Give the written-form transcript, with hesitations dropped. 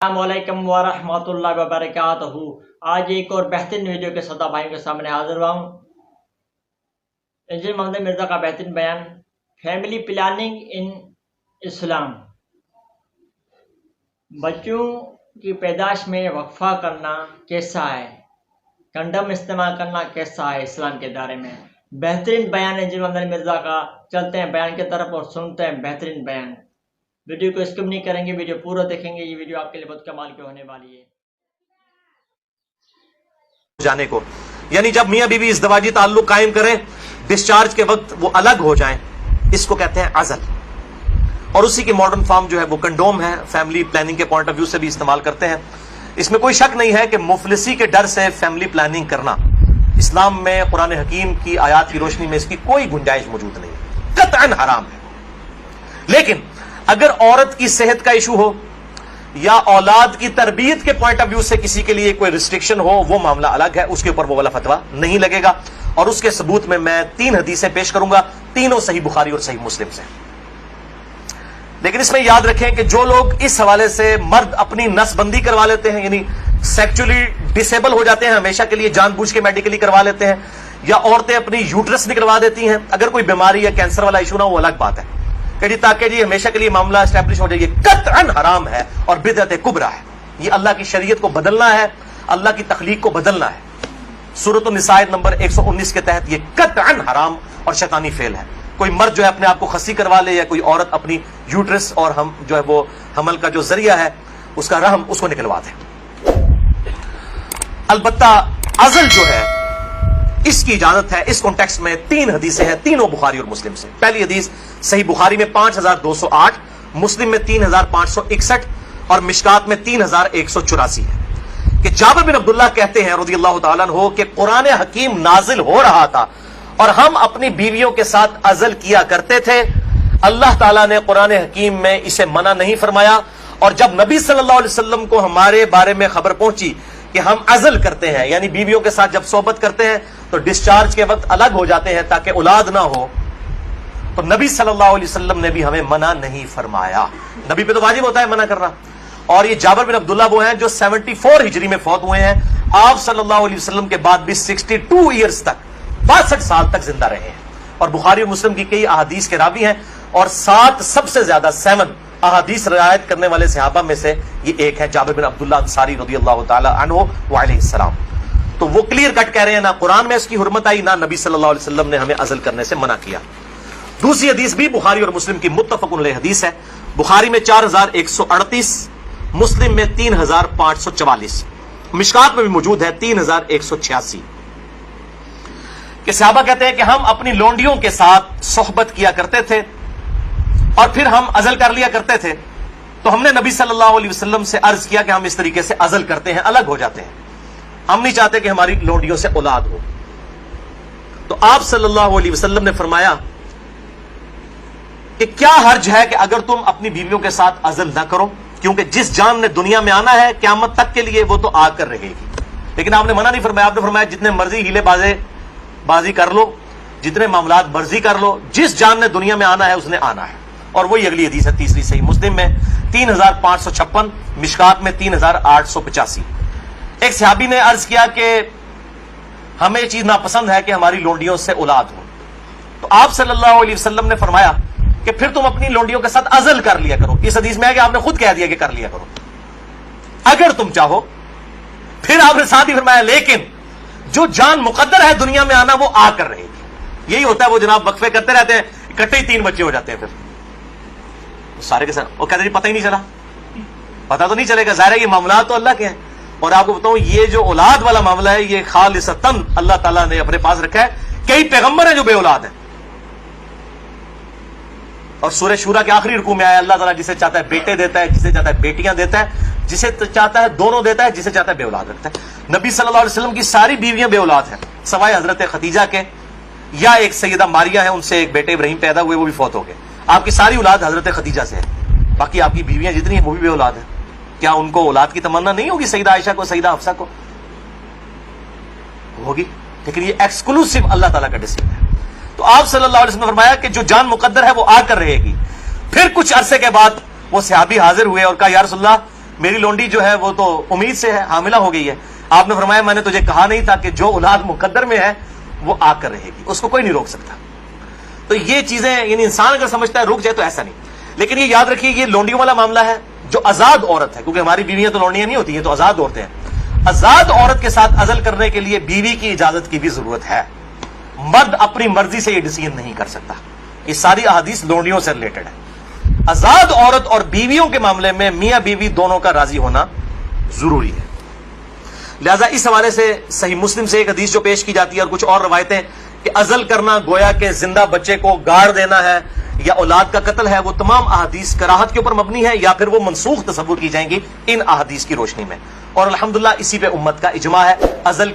السلام علیکم ورحمۃ اللہ وبرکاتہ۔ آج ایک اور بہترین ویڈیو کے ساتھ بھائیوں کے سامنے حاضر ہوا ہوں۔ انجینئر محمد مرزا کا بہترین بیان، فیملی پلاننگ ان اسلام۔ بچوں کی پیدائش میں وقفہ کرنا کیسا ہے، کنڈم استعمال کرنا کیسا ہے اسلام کے دائرے میں۔ بہترین بیان انجینئر محمد مرزا کا۔ چلتے ہیں بیان کی طرف اور سنتے ہیں بہترین بیان۔ ویڈیو کو اسکپ نہیں کریں گے، ویڈیو پورا دیکھیں گے، یہ ویڈیو آپ کے لیے بہت کمال کی ہونے والی ہے۔ جانے کو یعنی جب میاں بیوی ازدواجی تعلق قائم کریں، ڈسچارج کے وقت وہ الگ ہو جائیں، اس کو کہتے ہیں عزل۔ اور اسی کی ماڈرن فارم جو ہے وہ کنڈوم ہے، فیملی پلاننگ کے پوائنٹ آف ویو سے بھی استعمال کرتے ہیں۔ اس میں کوئی شک نہیں ہے کہ مفلسی کے ڈر سے فیملی پلاننگ کرنا اسلام میں قرآن حکیم کی آیات کی روشنی میں اس کی کوئی گنجائش موجود نہیں، قطعاً حرام ہے۔ لیکن اگر عورت کی صحت کا ایشو ہو یا اولاد کی تربیت کے پوائنٹ آف ویو سے کسی کے لیے کوئی ریسٹرکشن ہو، وہ معاملہ الگ ہے، اس کے اوپر وہ والا فتویٰ نہیں لگے گا۔ اور اس کے ثبوت میں 3 حدیثیں پیش کروں گا، تینوں صحیح بخاری اور صحیح مسلم سے۔ لیکن اس میں یاد رکھیں کہ جو لوگ اس حوالے سے مرد اپنی نس بندی کروا لیتے ہیں، یعنی سیکچولی ڈسیبل ہو جاتے ہیں ہمیشہ کے لیے، جان بوجھ کے میڈیکلی کروا لیتے ہیں، یا عورتیں اپنی یوٹرس نکلوا دیتی ہیں، اگر کوئی بیماری یا کینسر والا ایشو نہ ہو وہ الگ بات ہے کہ جی تاکہ جی ہمیشہ کے لیے معاملہ اسٹیبلش ہو جائے، یہ قطعاً حرام ہے اور بدعت کبریٰ ہے۔ یہ اللہ کی شریعت کو بدلنا ہے، اللہ کی تخلیق کو بدلنا ہے۔ سورۃ النساء نمبر 119 کے تحت یہ قطعاً حرام اور شیطانی فعل ہے۔ کوئی مرد جو ہے اپنے آپ کو خصی کروا لے، یا کوئی عورت اپنی یوٹرس اور ہم جو ہے وہ حمل کا جو ذریعہ ہے اس کا رحم اس کو نکلوا دے۔ البتہ عزل جو ہے اس کی اجازت ہے۔ اس کانٹیکسٹ میں 3 حدیثیں ہیں، تینوں بخاری اور مسلم سے۔ پہلی حدیث صحیح بخاری میں 5208، مسلم میں 3561 اور مشکات میں 3184 ہے کہ جابر بن عبداللہ کہتے ہیں رضی اللہ تعالیٰ عنہ کہ قرآن حکیم نازل ہو رہا تھا اور ہم اپنی بیویوں کے ساتھ عزل کیا کرتے تھے۔ اللہ تعالیٰ نے قرآن حکیم میں اسے منع نہیں فرمایا، اور جب نبی صلی اللہ علیہ وسلم کو ہمارے بارے میں خبر پہنچی کہ ہم عزل کرتے ہیں، یعنی بیویوں کے ساتھ جب صحبت کرتے ہیں تو ڈسچارج کے وقت الگ ہو جاتے ہیں تاکہ اولاد نہ ہو، تو نبی صلی اللہ علیہ وسلم نے بھی ہمیں منع نہیں فرمایا۔ نبی پہ تو واجب ہوتا ہے منع کرنا۔ اور یہ جابر بن عبداللہ وہ ہیں جو 74 ہجری میں فوت ہوئے ہیں، آپ صلی اللہ علیہ وسلم کے بعد بھی 62 ایئرز تک، 62 سال تک زندہ رہے ہیں، اور بخاری اور مسلم کی کئی احادیث کے راوی ہیں، اور 7 سب سے زیادہ 7 احادیث روایت کرنے والے صحابہ میں سے یہ ایک ہے، جابر بن عبداللہ انصاری رضی اللہ تعالی عنہ وعلیہ السلام۔ تو وہ کلیئر کٹ کہہ رہے ہیں نہ قرآن میں اس کی حرمت آئی، نہ نبی صلی اللہ علیہ وسلم نے ہمیں عزل کرنے سے منع کیا۔ دوسری حدیث بھی بخاری اور مسلم کی متفق علیہ حدیث ہے، بخاری میں 4138، مسلم میں 3544، مشکات میں بھی موجود ہے 3186 کہ صحابہ کہتے ہیں کہ ہم اپنی لونڈیوں کے ساتھ صحبت کیا کرتے تھے اور پھر ہم عزل کر لیا کرتے تھے، تو ہم نے نبی صلی اللہ علیہ وسلم سے عرض کیا کہ ہم اس طریقے سے عزل کرتے ہیں، الگ ہو جاتے ہیں، ہم نہیں چاہتے کہ ہماری لونڈیوں سے اولاد ہو۔ تو آپ صلی اللہ علیہ وسلم نے فرمایا کہ کیا حرج ہے کہ اگر تم اپنی بیویوں کے ساتھ عزل نہ کرو، کیونکہ جس جان نے دنیا میں آنا ہے قیامت تک کے لیے وہ تو آ کر رہے گی۔ لیکن آپ نے منع نہیں فرمایا، آپ نے فرمایا جتنے مرضی ہیلے بازی کر لو، جتنے معاملات مرضی کر لو، جس جان نے دنیا میں آنا ہے اس نے آنا ہے۔ اور وہی اگلی حدیث ہے تیسری صحیح مسلم میں 3556، مشکات میں 3885۔ ایک صحابی نے عرض کیا کہ ہمیں یہ چیز ناپسند ہے کہ ہماری لونڈیوں سے اولاد ہو، تو آپ صلی اللہ علیہ وسلم نے فرمایا کہ پھر تم اپنی لونڈیوں کے ساتھ عزل کر لیا کرو۔ اس حدیث میں ہے کہ آپ نے خود کہہ دیا کہ کر لیا کرو اگر تم چاہو۔ پھر آپ نے ساتھ ہی فرمایا لیکن جو جان مقدر ہے دنیا میں آنا وہ آ کر رہے گی۔ یہی ہوتا ہے، وہ جناب وقفے کرتے رہتے ہیں، اکٹھے ہی 3 بچے ہو جاتے ہیں، پھر سارے کے ساتھ وہ کہتے ہیں پتہ ہی نہیں چلا، پتہ تو نہیں چلے گا، ظاہر ہے یہ معاملات تو اللہ کے ہیں۔ اور آپ کو بتاؤں یہ جو اولاد والا معاملہ ہے یہ خالصتاً اللہ تعالیٰ نے اپنے پاس رکھا ہے۔ کئی پیغمبر ہیں جو بے اولاد ہیں، اور سورہ شورا کے آخری رکوع میں آیا اللہ تعالیٰ جسے چاہتا ہے بیٹے دیتا ہے، جسے چاہتا ہے بیٹیاں دیتا ہے، جسے چاہتا ہے دونوں دیتا ہے، جسے چاہتا ہے بے اولاد رکھتا ہے۔ نبی صلی اللہ علیہ وسلم کی ساری بیویاں بے اولاد ہیں سوائے حضرت خدیجہ کے، یا ایک سیدہ ماریہ ہیں، ان سے ایک بیٹے ابراہیم پیدا ہوئے، وہ بھی فوت ہو گئے۔ آپ کی ساری اولاد حضرت خدیجہ سے ہے، باقی آپ کی بیویاں جتنی ہیں وہ بھی بے اولاد ہیں۔ کیا ان کو اولاد کی تمنا نہیں ہوگی؟ سیدہ عائشہ کو، سیدہ حفصہ کو ہوگی، لیکن یہ ایکسکلوسو اللہ تعالیٰ کا ڈیسیجن ہے۔ تو آپ صلی اللہ علیہ وسلم نے فرمایا کہ جو جان مقدر ہے وہ آ کر رہے گی۔ پھر کچھ عرصے کے بعد وہ صحابی حاضر ہوئے اور کہا یا رسول اللہ میری لونڈی جو ہے وہ تو امید سے ہے، حاملہ ہو گئی ہے، آپ نے فرمایا میں نے تجھے کہا نہیں تھا کہ جو اولاد مقدر میں ہے وہ آ کر رہے گی، اس کو کوئی نہیں روک سکتا۔ تو یہ چیزیں یعنی انسان اگر سمجھتا ہے رک جائے تو ایسا نہیں، لیکن یہ یاد رکھیے یہ لونڈیوں والا معاملہ ہے۔ جو آزاد عورت ہے، کیونکہ ہماری بیویاں تو لونڈیاں نہیں ہوتی ہیں، تو آزاد عورتیں ہیں، آزاد عورت کے ساتھ عزل کرنے کے لیے بیوی کی اجازت کی بھی ضرورت ہے۔ مرد اپنی مرضی سے یہ ڈیسیژن نہیں کر سکتا۔ یہ ساری احادیث لونڈیوں سے ریلیٹڈ ہے۔ آزاد عورت اور بیویوں کے معاملے میں میاں بیوی دونوں کا راضی ہونا ضروری ہے۔ لہذا اس حوالے سے صحیح مسلم سے ایک حدیث جو پیش کی جاتی ہے اور کچھ اور روایتیں کہ عزل کرنا گویا کہ زندہ بچے کو گاڑ دینا ہے یا اولاد کا قتل ہے، وہ تمام احادیث کراہت کے اوپر مبنی ہے یا پھر وہ منسوخ تصور کی جائیں گی ان احادیث کی روشنی میں، اور الحمدللہ اسی پہ امت کا اجماع ہے۔ عزل